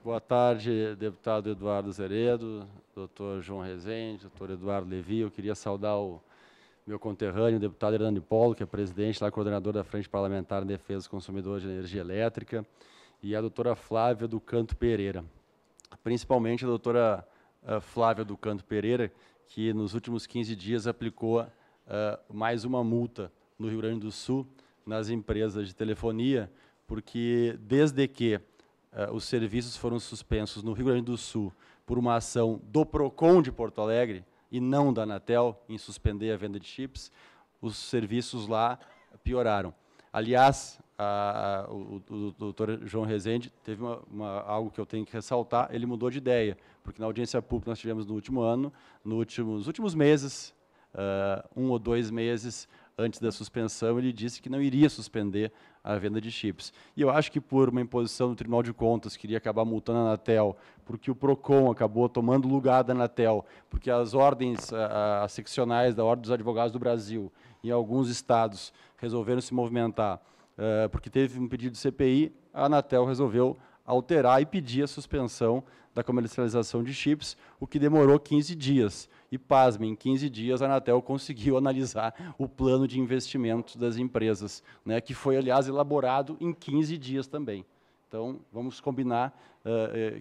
Boa tarde, deputado Eduardo Zeredo, doutor João Rezende, doutor Eduardo Levi. Eu queria saudar o meu conterrâneo, o deputado Hernani Polo, que é presidente, lá, coordenador da Frente Parlamentar em Defesa dos Consumidores de Energia Elétrica, e a doutora Flávia do Canto Pereira. Principalmente a doutora Flávia do Canto Pereira, que nos últimos 15 dias aplicou mais uma multa no Rio Grande do Sul, nas empresas de telefonia, porque desde que os serviços foram suspensos no Rio Grande do Sul por uma ação do PROCON de Porto Alegre e não da Anatel em suspender a venda de chips, os serviços lá pioraram. Aliás, o doutor João Rezende teve algo que eu tenho que ressaltar, ele mudou de ideia, porque na audiência pública nós tivemos no último ano, nos últimos meses, 1 ou 2 meses antes da suspensão, ele disse que não iria suspender a venda de chips. E eu acho que por uma imposição do Tribunal de Contas, queria acabar multando a Anatel, porque o PROCON acabou tomando lugar da Anatel, porque as ordens as seccionais da Ordem dos Advogados do Brasil, em alguns estados, resolveram se movimentar, porque teve um pedido de CPI, a Anatel resolveu alterar e pedir a suspensão da comercialização de chips, o que demorou 15 dias. E, pasmem, em 15 dias a Anatel conseguiu analisar o plano de investimentos das empresas, né, que foi, aliás, elaborado em 15 dias também. Então, vamos combinar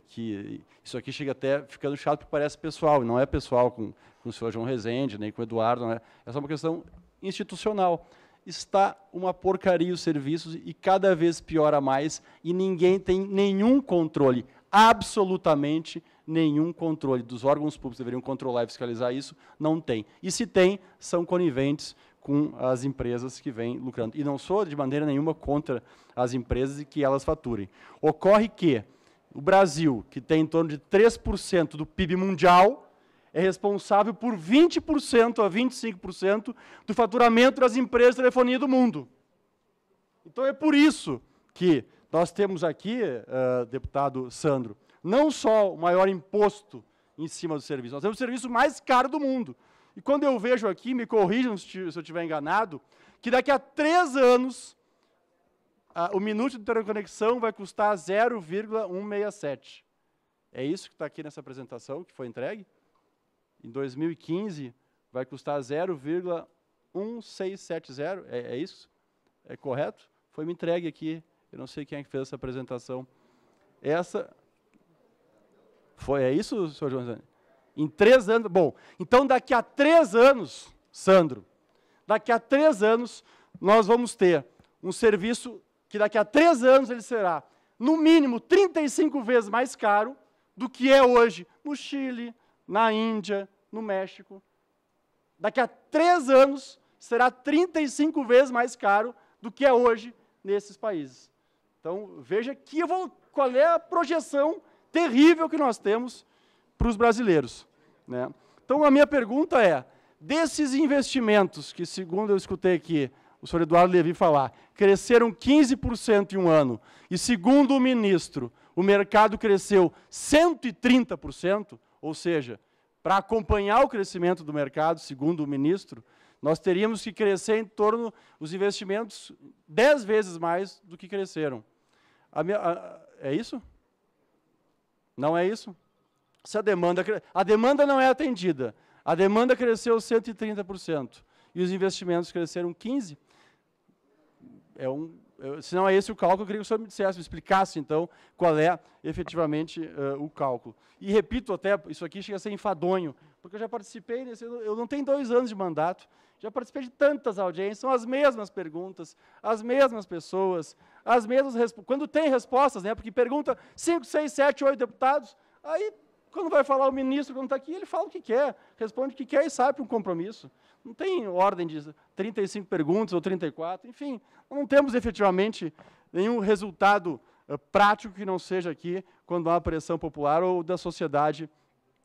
que isso aqui chega até ficando chato, porque parece pessoal, e não é pessoal com o senhor João Rezende, nem com o Eduardo, não é? É só uma questão institucional. Está uma porcaria os serviços e cada vez piora mais e ninguém tem nenhum controle, absolutamente nenhum controle. Dos órgãos públicos deveriam controlar e fiscalizar isso, não tem. E se tem, são coniventes com as empresas que vêm lucrando. E não sou de maneira nenhuma contra as empresas e que elas faturem. Ocorre que o Brasil, que tem em torno de 3% do PIB mundial, é responsável por 20% a 25% do faturamento das empresas de telefonia do mundo. Então, é por isso que nós temos aqui, deputado Sandro, não só o maior imposto em cima do serviço, nós temos o serviço mais caro do mundo. E quando eu vejo aqui, me corrijam se eu estiver enganado, que daqui a 3 anos, o minuto de interconexão vai custar 0,167. É isso que está aqui nessa apresentação, que foi entregue? Em 2015, vai custar 0,1670. É isso? É correto? Foi me entregue aqui. Eu não sei quem é que fez essa apresentação. É isso, senhor João? Em 3 anos. Bom, então daqui a 3 anos, Sandro, daqui a 3 anos, nós vamos ter um serviço que daqui a 3 anos ele será, no mínimo, 35 vezes mais caro do que é hoje no Chile, na Índia, no México. Daqui a 3 anos, será 35 vezes mais caro do que é hoje nesses países. Então, veja qual é a projeção terrível que nós temos para os brasileiros, né? Então, a minha pergunta é, desses investimentos, que segundo eu escutei aqui, o senhor Eduardo Levi falar, cresceram 15% em um ano, e segundo o ministro, o mercado cresceu 130%, ou seja, para acompanhar o crescimento do mercado, segundo o ministro, nós teríamos que crescer em torno, os investimentos, 10 vezes mais do que cresceram. É isso? Não é isso? Se a demanda não é atendida, a demanda cresceu 130%, e os investimentos cresceram 15%, se não é esse o cálculo, eu queria que o senhor me dissesse, me explicasse, então, qual é efetivamente o cálculo. E repito até, isso aqui chega a ser enfadonho, porque eu já participei, eu não tenho 2 anos de mandato, já participei de tantas audiências, são as mesmas perguntas, as mesmas pessoas, as mesmas respostas. Quando tem respostas, né, porque pergunta 5, 6, 7, 8 deputados, aí, quando vai falar o ministro, quando está aqui, ele fala o que quer, responde o que quer e sai para um compromisso. Não tem ordem de 35 perguntas ou 34, enfim, não temos efetivamente nenhum resultado prático que não seja aqui, quando há pressão popular ou da sociedade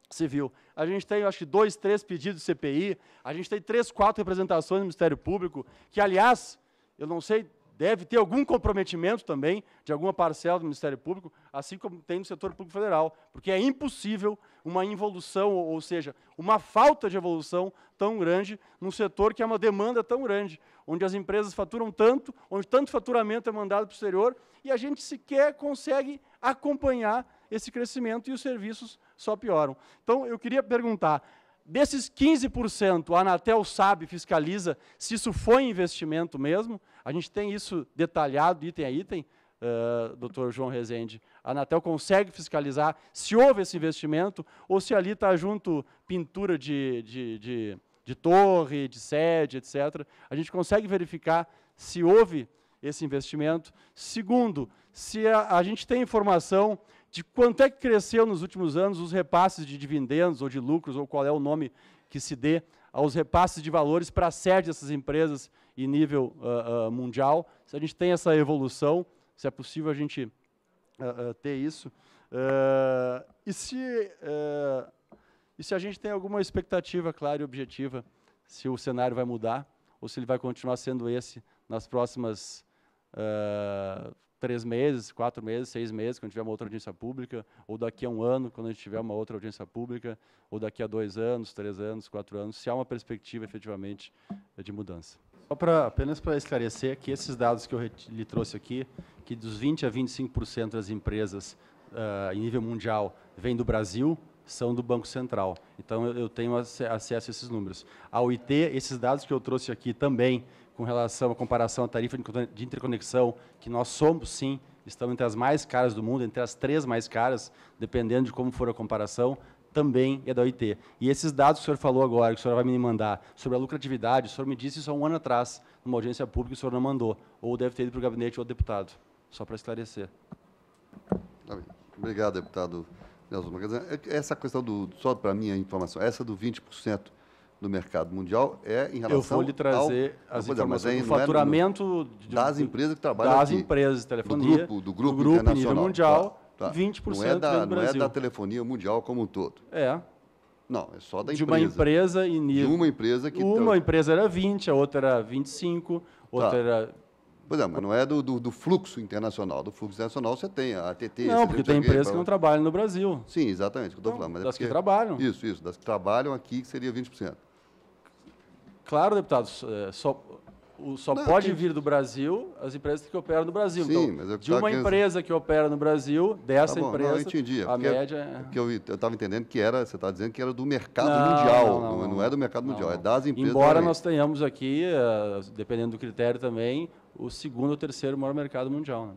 civil. A gente tem, acho que, 2, 3 pedidos de CPI, a gente tem 3, 4 representações do Ministério Público, que, aliás, eu não sei, deve ter algum comprometimento também de alguma parcela do Ministério Público, assim como tem no setor público federal, porque é impossível uma involução, ou seja, uma falta de evolução tão grande num setor que é uma demanda tão grande, onde as empresas faturam tanto, onde tanto faturamento é mandado para o exterior, e a gente sequer consegue acompanhar esse crescimento e os serviços só pioram. Então, eu queria perguntar, desses 15%, a Anatel sabe, fiscaliza, se isso foi investimento mesmo? A gente tem isso detalhado, item a item, doutor João Rezende. A Anatel consegue fiscalizar se houve esse investimento ou se ali está junto pintura de torre, de sede, etc. A gente consegue verificar se houve esse investimento. Segundo, se a gente tem informação de quanto é que cresceu nos últimos anos os repasses de dividendos ou de lucros, ou qual é o nome que se dê aos repasses de valores para a sede dessas empresas em nível mundial, se a gente tem essa evolução, se é possível a gente ter isso. E se a gente tem alguma expectativa clara e objetiva, se o cenário vai mudar, ou se ele vai continuar sendo esse nas próximas 3 meses, 4 meses, 6 meses, quando tiver uma outra audiência pública, ou daqui a 1 ano, quando a gente tiver uma outra audiência pública, ou daqui a 2 anos, 3 anos, 4 anos, se há uma perspectiva, efetivamente, de mudança. Apenas para esclarecer que esses dados que eu lhe trouxe aqui, que dos 20% a 25% das empresas em nível mundial vêm do Brasil, são do Banco Central. Então, eu tenho acesso a esses números. A OIT, esses dados que eu trouxe aqui também, com relação à comparação à tarifa de interconexão, que nós somos, sim, estamos entre as mais caras do mundo, entre as 3 mais caras, dependendo de como for a comparação, também é da OIT. E esses dados que o senhor falou agora, que o senhor vai me mandar, sobre a lucratividade, o senhor me disse isso há 1 ano atrás, numa audiência pública, o senhor não mandou, ou deve ter ido para o gabinete ou deputado, só para esclarecer. Obrigado, deputado Nelson. Essa questão só para a minha informação, essa do 20% do mercado mundial é em relação ao... Eu vou lhe trazer as informações do faturamento das empresas que trabalham das aqui. empresas de telefonia, do grupo internacional. Nível mundial, tá. 20% não é da telefonia mundial como um todo. Não, é só da empresa. De uma empresa em nível... De uma empresa que... Uma empresa era 20, a outra era 25, outra era... Pois é, mas não é do fluxo internacional. Do fluxo internacional você tem a ATT... Não, porque tem empresas que não trabalham no Brasil. Sim, exatamente, o que eu estou falando. Mas das que trabalham. Isso, das que trabalham aqui, que seria 20%. Claro, deputado, só pode vir do Brasil as empresas que operam no Brasil. Sim, então, mas de uma empresa que opera no Brasil, dessa empresa, não, eu entendi, a média... Porque eu estava entendendo que você está dizendo que era do mercado mundial, não é do mercado mundial, é das empresas... Embora nós tenhamos aqui, dependendo do critério também, o 2º ou 3º maior mercado mundial. Né?